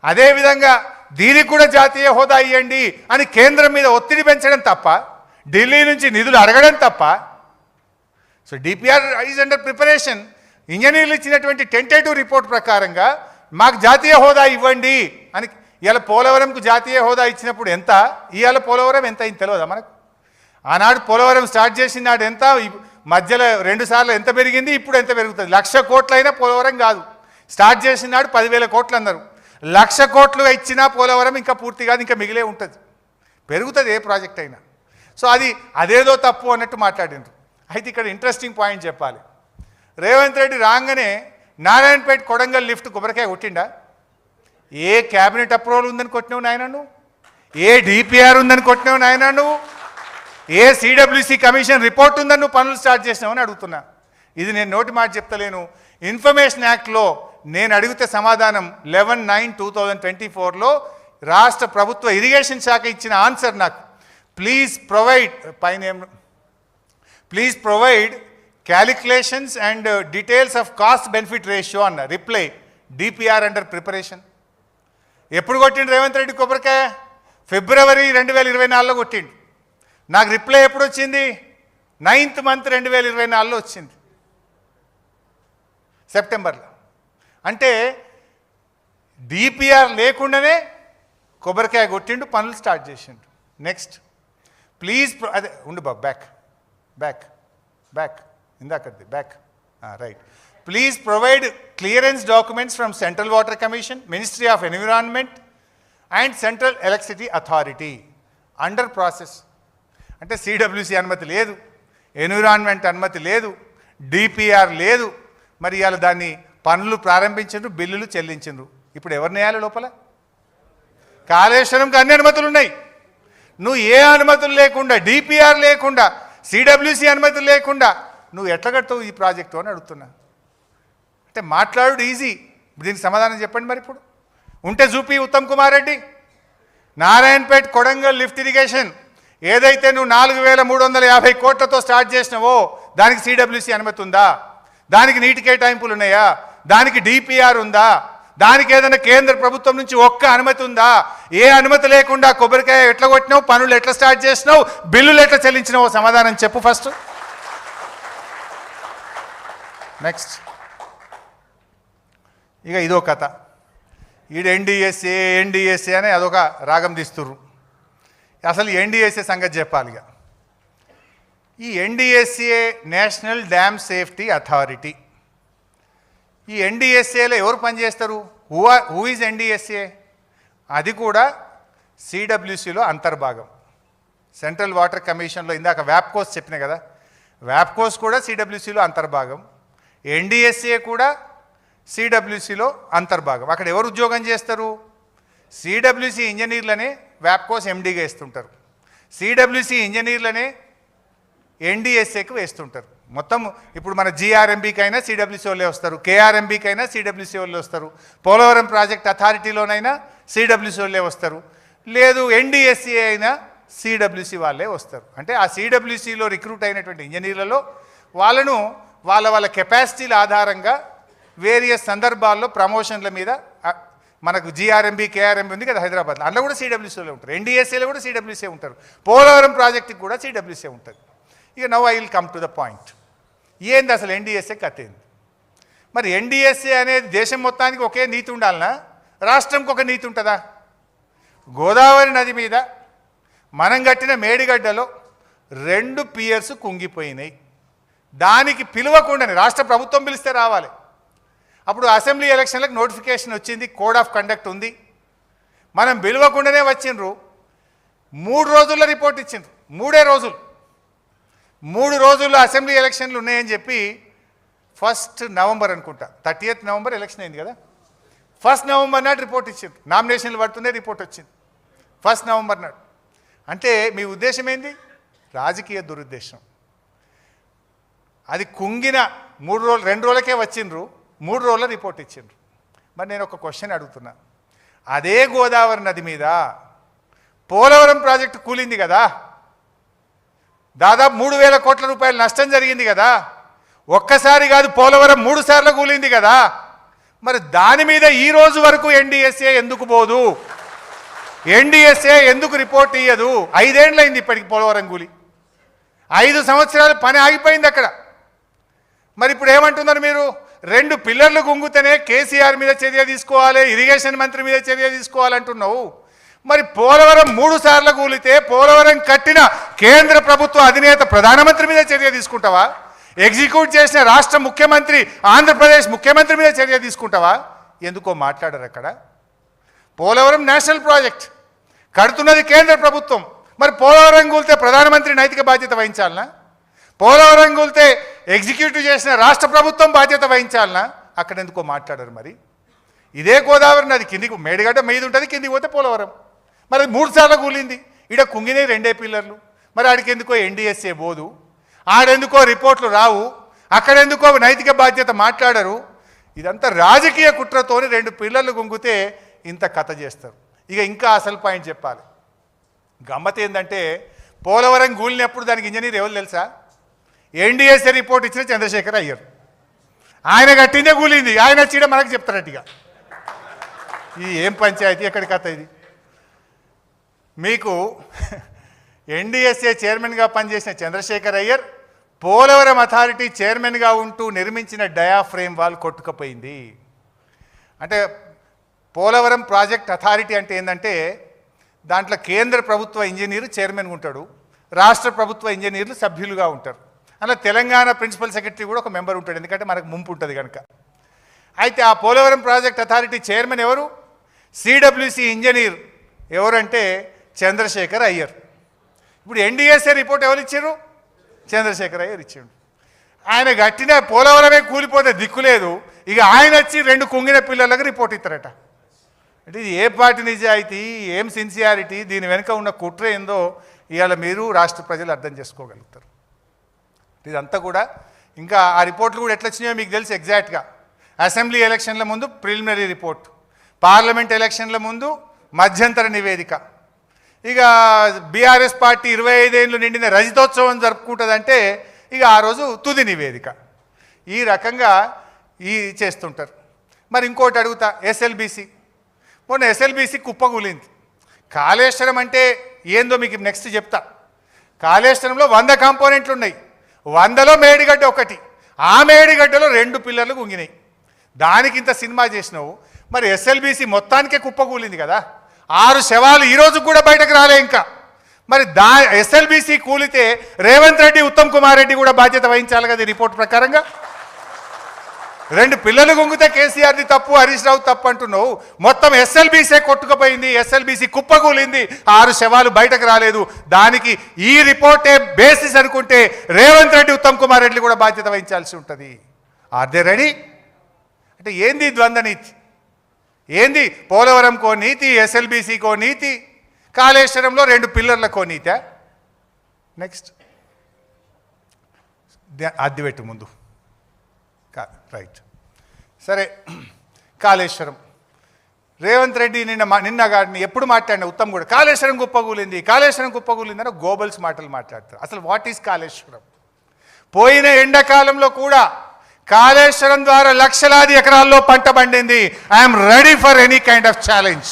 అదేవిధంగా దీనికి కూడా జాతీయ హోదా ఇవ్వండి అని కేంద్రం మీద ఒత్తిడి పెంచడం తప్ప, ఢిల్లీ నుంచి నిధులు అడగడం తప్ప. So DPR is under preparation. ఇంజనీర్లు ఇచ్చినటువంటి టెంటేటివ్ రిపోర్ట్ ప్రకారంగా మాకు జాతీయ హోదా ఇవ్వండి అని. ఇవాళ పోలవరంకు జాతీయ హోదా ఇచ్చినప్పుడు ఎంత, ఇవాళ పోలవరం ఎంత అయింది తెలియదా మనకు? ఆనాడు పోలవరం స్టార్ట్ చేసిన నాడు ఎంత, మధ్యలో 2 సార్లు ఎంత పెరిగింది, ఇప్పుడు ఎంత పెరుగుతుంది? 1,00,000 కోట్లైనా పోలవరం కాదు. స్టార్ట్ చేసిన నాడు 10,000 కోట్లు అన్నారు. 1,00,000 కోట్లు ఇచ్చినా పోలవరం ఇంకా పూర్తి కాదు, ఇంకా మిగిలే ఉంటుంది. పెరుగుతుంది ఏ ప్రాజెక్ట్ అయినా. సో అదేదో తప్పు అన్నట్టు మాట్లాడినారు. అయితే ఇక్కడ ఇంట్రెస్టింగ్ పాయింట్ చెప్పాలి. రేవంత్ రెడ్డి రాగానే నారాయణపేట కొడంగల్ లిఫ్ట్ కొబ్బరికాయ కొట్టిండా? ఏ క్యాబినెట్ అప్రూవల్ ఉందని కొట్టినావు నాయన నువ్వు? ఏ డిపిఆర్ ఉందని కొట్టినావు నాయన నువ్వు? ఏ సిడబ్ల్యూసి కమిషన్ రిపోర్ట్ ఉందని నువ్వు పనులు స్టార్ట్ చేసినావని అడుగుతున్నా. ఇది నేను నోటి మాట చెప్తలేను. ఇన్ఫర్మేషన్ యాక్ట్లో నేను అడిగితే సమాధానం 11/9/2024లో రాష్ట్ర ప్రభుత్వ ఇరిగేషన్ శాఖ ఇచ్చిన ఆన్సర్ నాకు, please provide calculations and details of cost benefit ratio అన్న రిప్లై, డిపిఆర్ అండర్ ప్రిపరేషన్. ఎప్పుడు కొట్టిండు రేవంత్ రెడ్డి కొబ్బరికాయ? ఫిబ్రవరి 2024లో కొట్టిండు. నాకు రిప్లై ఎప్పుడు వచ్చింది? 9th month 2024లో వచ్చింది, సెప్టెంబర్లో. అంటే డిపిఆర్ లేకుండానే కొబ్బరికాయ కొట్టిండు, పనులు స్టార్ట్ చేసిండు. నెక్స్ట్ ప్లీజ్ అదే ఉండు బాబు, back ఇందాకది back right. Please provide clearance documents from central water commission, ministry of environment and central electricity authority under process. అంటే సిడబ్ల్యూసి అనుమతి లేదు, ఎన్విరాన్మెంట్ అనుమతి లేదు, డిపిఆర్ లేదు. మరి ఇవాళ దాన్ని పనులు ప్రారంభించరు, బిల్లులు చెల్లించరు. ఇప్పుడు ఎవరిని వేయాలి లోపల? కాళేశ్వరంకి అన్ని అనుమతులు ఉన్నాయి. నువ్వు ఏ అనుమతులు లేకుండా, డిపిఆర్ లేకుండా, సిడబ్ల్యూసి అనుమతులు లేకుండా నువ్వు ఎట్లా కడతావు ఈ ప్రాజెక్టు అని అడుగుతున్నా. అంటే మాట్లాడు ఈజీ, దీనికి సమాధానం చెప్పండి. మరి ఇప్పుడు ఉంటే చూపి ఉత్తమ్ కుమార్ రెడ్డి. నారాయణపేట కొడంగల్ లిఫ్ట్ ఇరిగేషన్ ఏదైతే నువ్వు 4,350 కోట్లతో స్టార్ట్ చేసినావో దానికి సిడబ్ల్యూసి అనుమతి ఉందా? దానికి నీటి కేటాయింపులు ఉన్నాయా? దానికి డిపిఆర్ ఉందా? దానికి ఏదైనా కేంద్ర ప్రభుత్వం నుంచి ఒక్క అనుమతి ఉందా? ఏ అనుమతి లేకుండా కొబ్బరికాయ ఎట్లా కొట్టినావు, పనులు ఎట్లా స్టార్ట్ చేసినావు, బిల్లులు ఎట్లా చెల్లించినావో సమాధానం చెప్పు ఫస్ట్. నెక్స్ట్ ఇక ఇదో కథ. ఈడు ఎన్డిఎస్ఏ అని అదొక రాగం తీస్తుర్రు. అసలు ఎన్డిఎస్ఏ సంగతి చెప్పాలి. ఇక ఈ NDSA national dam safety authority. ఈ ఎన్డిఎస్ఏలో ఎవరు పనిచేస్తారు? Who is NDSA? అది కూడా సిడబ్ల్యూసిలో అంతర్భాగం. సెంట్రల్ వాటర్ కమిషన్లో ఇందాక వ్యాప్కోస్ చెప్పిన కదా, వ్యాప్కోస్ కూడా సిడబ్ల్యూసిలో అంతర్భాగం, ఎన్డిఎస్ఏ కూడా సిడబ్ల్యూసిలో అంతర్భాగం. అక్కడ ఎవరు ఉద్యోగం చేస్తారు? సిడబ్ల్యూసి ఇంజనీర్లనే వ్యాప్కోస్ ఎండీగా వేస్తుంటారు, సిడబ్ల్యూసి ఇంజనీర్లనే ఎన్డిఎస్ఏకి వేస్తుంటారు. మొత్తం ఇప్పుడు మన జిఆర్ఎంబీకి అయినా సిడబ్ల్యూసి వాళ్ళే వస్తారు, కేఆర్ఎంబీకి అయినా సిడబ్ల్యూసి వాళ్ళే వస్తారు, పోలవరం ప్రాజెక్ట్ అథారిటీలోనైనా సిడబ్ల్యూసి వాళ్ళే వస్తారు, లేదు ఎన్డిఎస్ఏ అయినా సిడబ్ల్యూసి వాళ్ళే వస్తారు. అంటే ఆ సిడబ్ల్యూసిలో రిక్రూట్ అయినటువంటి ఇంజనీర్లలో వాళ్ళను వాళ్ళ కెపాసిటీల ఆధారంగా వేరియస్ సందర్భాల్లో ప్రమోషన్ల మీద, మనకు జిఆర్ఎంబీ కేఆర్ఎంబీ ఉంది కదా హైదరాబాద్లో, అందులో కూడా సిడబ్ల్యూసీలో ఉంటారు, ఎన్డిఎస్ఏలో కూడా సిడబ్ల్యూసీ ఉంటారు, పోలవరం ప్రాజెక్టుకి కూడా సిడబ్ల్యూసీ ఉంటుంది. ఇక now I will come to the point. ఏంది అసలు ఎన్డిఎస్ఏ కథ ఏంది? మరి ఎన్డిఎస్ఏ అనేది దేశం మొత్తానికి ఒకే నీతి ఉండాలనా, రాష్ట్రంకి ఒక నీతి ఉంటుందా? గోదావరి నది మీద మనం కట్టిన మేడిగడ్డలో 2 పియర్స్ కుంగిపోయినాయి. దానికి పిలవకుండానే రాష్ట్ర ప్రభుత్వం పిలిస్తే రావాలి. అప్పుడు అసెంబ్లీ ఎలక్షన్లకు నోటిఫికేషన్ వచ్చింది, కోడ్ ఆఫ్ కండక్ట్ ఉంది, మనం పిలవకుండానే వచ్చిండ్రు. 3 రోజుల్లో రిపోర్ట్ ఇచ్చిండ్రు, 3 రోజుల్లో అసెంబ్లీ ఎలక్షన్లు ఉన్నాయని చెప్పి 1st November అనుకుంటా, 30th November ఎలక్షన్ అయింది కదా, 1st November నాడు రిపోర్ట్ ఇచ్చిండ్రు. నామినేషన్లు పడుతుండే రిపోర్ట్ వచ్చింది 1st November నాడు. అంటే మీ ఉద్దేశం ఏంది? రాజకీయ దురుద్దేశం. అది కుంగిన 2 రోజులకే వచ్చిండ్రు, 3 రోజుల రిపోర్ట్ ఇచ్చిండ్రు. మరి నేను ఒక క్వశ్చన్ అడుగుతున్నా, అదే గోదావరి నది మీద పోలవరం ప్రాజెక్టు కూలింది కదా, దాదాపు 3,000 కోట్ల రూపాయలు నష్టం జరిగింది కదా, ఒక్కసారి కాదు పోలవరం 3 సార్లు కూలింది కదా, మరి దాని మీద ఈ రోజు వరకు ఎన్డీఎస్ఏ ఎందుకు పోదు? ఎన్డీఎస్ఏ ఎందుకు రిపోర్ట్ ఇయ్యదు? 5 ఏళ్ళైంది ఇప్పటికి పోలవరం కూలి. 5 సంవత్సరాలు పని ఆగిపోయింది అక్కడ. మరి ఇప్పుడు ఏమంటున్నారు మీరు? 2 పిల్లర్లు గుంగుతేనే కేసీఆర్ మీద చర్య తీసుకోవాలి, ఇరిగేషన్ మంత్రి మీద చర్య తీసుకోవాలంటున్నావు. మరి పోలవరం 3 సార్లు కూలితే పోలవరం కట్టిన కేంద్ర ప్రభుత్వ అధినేత ప్రధానమంత్రి మీద చర్య తీసుకుంటావా? ఎగ్జిక్యూట్ చేసిన రాష్ట్ర ముఖ్యమంత్రి, ఆంధ్రప్రదేశ్ ముఖ్యమంత్రి మీద చర్య తీసుకుంటావా? ఎందుకో మాట్లాడరు అక్కడ. పోలవరం నేషనల్ ప్రాజెక్ట్, కడుతున్నది కేంద్ర ప్రభుత్వం. మరి పోలవరం కూలితే ప్రధానమంత్రి నైతిక బాధ్యత వహించాలనా? పోలవరం కూలితే ఎగ్జిక్యూటివ్ చేసిన రాష్ట్ర ప్రభుత్వం బాధ్యత వహించాలనా? అక్కడ ఎందుకో మాట్లాడరు. మరి ఇదే గోదావరి నది కిందికి మేడిగడ్డ మీద ఉంటుంది, కిందికి పోతే పోలవరం. మరి 3 సార్లు కూలింది. ఈడ కుంగినే 2 పిల్లర్లు. మరి ఆడికి ఎందుకో ఎన్డీఎస్ఏ పోదు, ఆడెందుకో రిపోర్ట్లు రావు, అక్కడెందుకో నైతిక బాధ్యత మాట్లాడరు. ఇదంతా రాజకీయ కుట్రతోని 2 పిల్లర్లు గుంగితే ఇంత కథ చేస్తారు. ఇక ఇంకా అసలు పాయింట్ చెప్పాలి. గమ్మత్ ఏంటంటే పోలవరం కూలినప్పుడు దానికి ఇంజనీర్ ఎవరు తెలుసా? ఎన్డీఎస్ఏ రిపోర్ట్ ఇచ్చిన చంద్రశేఖర్ అయ్యర్. ఆయన కట్టిందే కూలింది, ఆయన వచ్చి మనకు చెప్తారట్టుగా. ఇది ఏం పంచాయతీ, ఎక్కడి కథ ఇది? మీకు ఎన్డీఎస్ఏ చైర్మన్గా పనిచేసిన చంద్రశేఖర్ అయ్యర్ పోలవరం అథారిటీ చైర్మన్గా ఉంటూ నిర్మించిన డయాఫ్రేమ్ వాల్ కొట్టుకుపోయింది. అంటే పోలవరం ప్రాజెక్ట్ అథారిటీ అంటే ఏంటంటే దాంట్లో కేంద్ర ప్రభుత్వ ఇంజనీరు చైర్మన్గా ఉంటాడు, రాష్ట్ర ప్రభుత్వ ఇంజనీర్లు సభ్యులుగా ఉంటారు. అలా తెలంగాణ ప్రిన్సిపల్ సెక్రటరీ కూడా ఒక మెంబర్ ఉంటాడు, ఎందుకంటే మనకు ముంపు ఉంటుంది కనుక. అయితే ఆ పోలవరం ప్రాజెక్ట్ అథారిటీ చైర్మన్ ఎవరు? సిడబ్ల్యూసి ఇంజనీర్ ఎవరంటే చంద్రశేఖర్ అయ్యర్. ఇప్పుడు ఎన్డీఎస్ఏ రిపోర్ట్ ఎవరు ఇచ్చారు? చంద్రశేఖర్ అయ్యర్ ఇచ్చాడు. ఆయన గట్టిన పోలవరమే కూలిపోతే దిక్కులేదు, ఇక ఆయన వచ్చి 2 కుంగిన పిల్లలకు రిపోర్ట్ ఇస్తారట. అంటే ఇది ఏ పార్టీ నిజాయితీ, ఏం సిన్సియారిటీ, దీని వెనుక ఉన్న కుట్ర ఏందో ఇవాళ మీరు రాష్ట్ర ప్రజలు అర్థం చేసుకోగలుగుతారు. ఇదంతా కూడా ఇంకా ఆ రిపోర్ట్లు కూడా ఎట్లా వచ్చినాయో మీకు తెలుసు ఎగ్జాక్ట్గా. అసెంబ్లీ ఎలక్షన్ల ముందు ప్రిలిమినరీ రిపోర్ట్, పార్లమెంట్ ఎలక్షన్ల ముందు మధ్యంతర నివేదిక. ఇక బీఆర్ఎస్ పార్టీ 25 ఏళ్ళు నిండిన రజతోత్సవం జరుపుకుంటుందంటే ఇక ఆ రోజు తుది నివేదిక. ఈ రకంగా చేస్తుంటారు. మరి ఇంకోటి అడుగుతా, ఎస్ఎల్బీసీ. మొన్న ఎస్ఎల్బీసీ కుప్పకూలింది. కాళేశ్వరం అంటే ఏందో మీకు నెక్స్ట్ చెప్తా. కాళేశ్వరంలో 100 కాంపోనెంట్లు ఉన్నాయి, 100లో మేడిగడ్డ ఒకటి. ఆ మేడిగడ్డలో 2 పిల్లర్లు గుంగినాయి. దానికి ఇంత సినిమా చేసినావు. మరి ఎస్ఎల్బీసీ మొత్తానికే కుప్పకూలింది కదా, 6 శవాలు ఈరోజు కూడా బయటకు రాలే ఇంకా. మరి ఎస్ఎల్బీసీ కూలితే రేవంత్ రెడ్డి, ఉత్తమ్ కుమార్ రెడ్డి కూడా బాధ్యత వహించాలి కదా ఈ రిపోర్ట్ ప్రకారంగా. 2 పిల్లలు గుంగితే కేసీఆర్ది తప్పు, హరీష్ రావు తప్పు అంటున్నావు. మొత్తం ఎస్ఎల్బీసీ కొట్టుకుపోయింది, ఎస్ఎల్బీసీ కుప్పకూలింది, 6 శవాలు బయటకు రాలేదు. దానికి ఈ రిపోర్టే బేసిస్ అనుకుంటే రేవంత్ రెడ్డి, ఉత్తమ్ కుమార్ రెడ్డి కూడా బాధ్యత వహించాల్సి ఉంటుంది. Are they ready? అంటే ఏంది ద్వంద్వ నీతి? ఏంది పోలవరంకో నీతి, ఎస్ఎల్బీసీకో నీతి, కాళేశ్వరంలో 2 పిల్లర్లకో నీతా? నెక్స్ట్ అద్దెపెట్టు ముందు రైట్. సరే, కాళేశ్వరం రేవంత్ రెడ్డి నిన్న గారిని ఎప్పుడు మాట్లాడినా ఉత్తమ్ కూడా కాళేశ్వరం కుప్పకూలింది, కాళేశ్వరం కుప్పకూలింది అని గోబల్స్ మాటలు మాట్లాడతారు. అసలు వాట్ ఈజ్ కాళేశ్వరం? పోయిన ఎండాకాలంలో కూడా కాళేశ్వరం ద్వారా లక్షలాది ఎకరాల్లో పంట పండింది. I'm ready for any kind of challenge.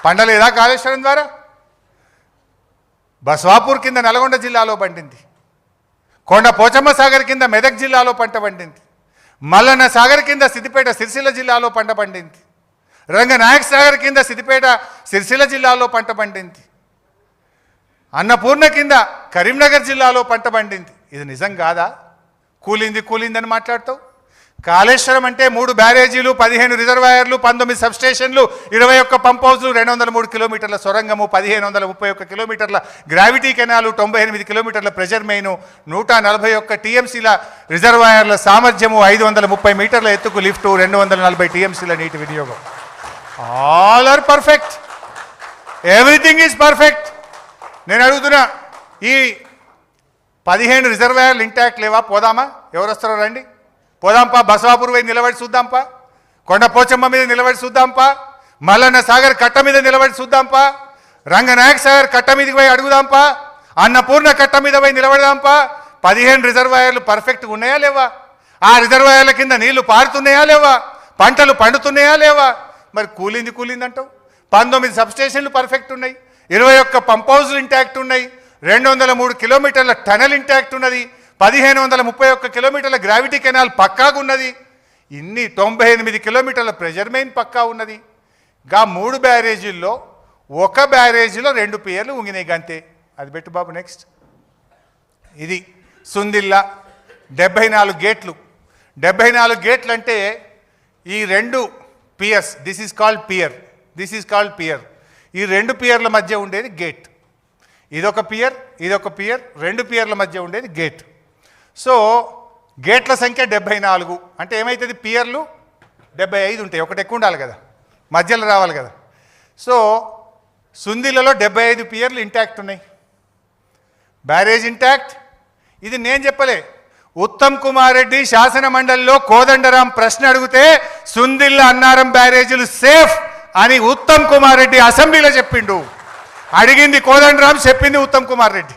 పండలేదా Kaleshwaram ద్వారా? బస్వాపూర్ కింద నల్గొండ జిల్లాలో పండింది, కొండ పోచమ్మ సాగర్ కింద మెదక్ జిల్లాలో పంట పండింది, మల్లన్న సాగర్ కింద సిద్దిపేట సిరిసిల్ల జిల్లాలో పంట పండింది, రంగనాయక్ సాగర్ కింద సిద్దిపేట సిరిసిల్ల జిల్లాలో పంట పండింది, అన్నపూర్ణ కింద కరీంనగర్ జిల్లాలో పంట పండింది. ఇది నిజం కాదా? కూలిందని మాట్లాడతావు. కాళేశ్వరం అంటే 3 బ్యారేజీలు, 15 రిజర్వాయర్లు, 19 సబ్స్టేషన్లు, 21 పంప్ హౌస్లు, 203 కిలోమీటర్ల సొరంగము, 1531 కిలోమీటర్ల గ్రావిటీ కెనాలు, 98 కిలోమీటర్ల ప్రెజర్ మెయిన్, 141 టీఎంసీల రిజర్వాయర్ల సామర్థ్యము, 530 మీటర్ల ఎత్తుకు లిఫ్టు, 240 టీఎంసీల నీటి వినియోగం. All are perfect, everything is perfect. నేను అడుగుతున్నా, ఈ 15 రిజర్వాయర్లు ఇంటాక్ట్ లేవా? పోదామా? ఎవరు వస్తారో రండి, పోదాంపా. బసవాపూర్ పోయి నిలబడి చూద్దాంపా, కొండ పోచమ్మ మీద నిలబడి చూద్దాంపా, మల్లన్న సాగర్ కట్ట మీద నిలబడి చూద్దాంపా, రంగనాయక్ సాగర్ కట్ట మీదకి పోయి అడుగుదాంపా, అన్నపూర్ణ కట్ట మీద పోయి నిలబడదాంపా. 15 రిజర్వాయర్లు పర్ఫెక్ట్గా ఉన్నాయా లేవా? ఆ రిజర్వాయర్ల కింద నీళ్లు పారుతున్నాయా లేవా? పంటలు పండుతున్నాయా లేవా? మరి కూలింది అంటావు. 19 సబ్స్టేషన్లు పర్ఫెక్ట్ ఉన్నాయి, 21 పంప్ హౌస్లు ఇంటాక్ట్ ఉన్నాయి, 203 కిలోమీటర్ల టనల్ ఇంటాక్ట్ ఉన్నది, 1531 కిలోమీటర్ల గ్రావిటీ కెనాల్ పక్కాగా ఉన్నది, ఇన్ని 98 కిలోమీటర్ల ప్రెజర్ మెయిన్ పక్కా ఉన్నది. గా 3 బ్యారేజీల్లో ఒక బ్యారేజీలో 2 పియర్లు ఉంగినాయి గంతే. అది పెట్టు బాబు. నెక్స్ట్ ఇది సుందిల్లా 74 గేట్లు. 74 గేట్లు అంటే ఈ 2 piers, this is called pier, this is called pier. ఈ 2 పియర్ల మధ్య ఉండేది గేట్. ఇదొక పియర్, ఇదొక పియర్, 2 పియర్ల మధ్య ఉండేది గేట్. సో గేట్ల సంఖ్య 74 అంటే ఏమవుతుంది? పియర్లు 75 ఉంటాయి, ఒకటి ఎక్కువ ఉండాలి కదా, మధ్యలో రావాలి కదా. సో సుందిలలో 75 పియర్లు ఇంటాక్ట్ ఉన్నాయి, బ్యారేజ్ ఇంటాక్ట్. ఇది నేను చెప్పలే, ఉత్తమ్ కుమార్ రెడ్డి శాసన మండలిలో కోదండరాం ప్రశ్న అడిగితే సుందిల్ల అన్నారం బ్యారేజీలు సేఫ్ అని ఉత్తమ్ కుమార్ రెడ్డి అసెంబ్లీలో చెప్పిండు. అడిగింది కోదండరాం, చెప్పింది ఉత్తమ్ కుమార్ రెడ్డి.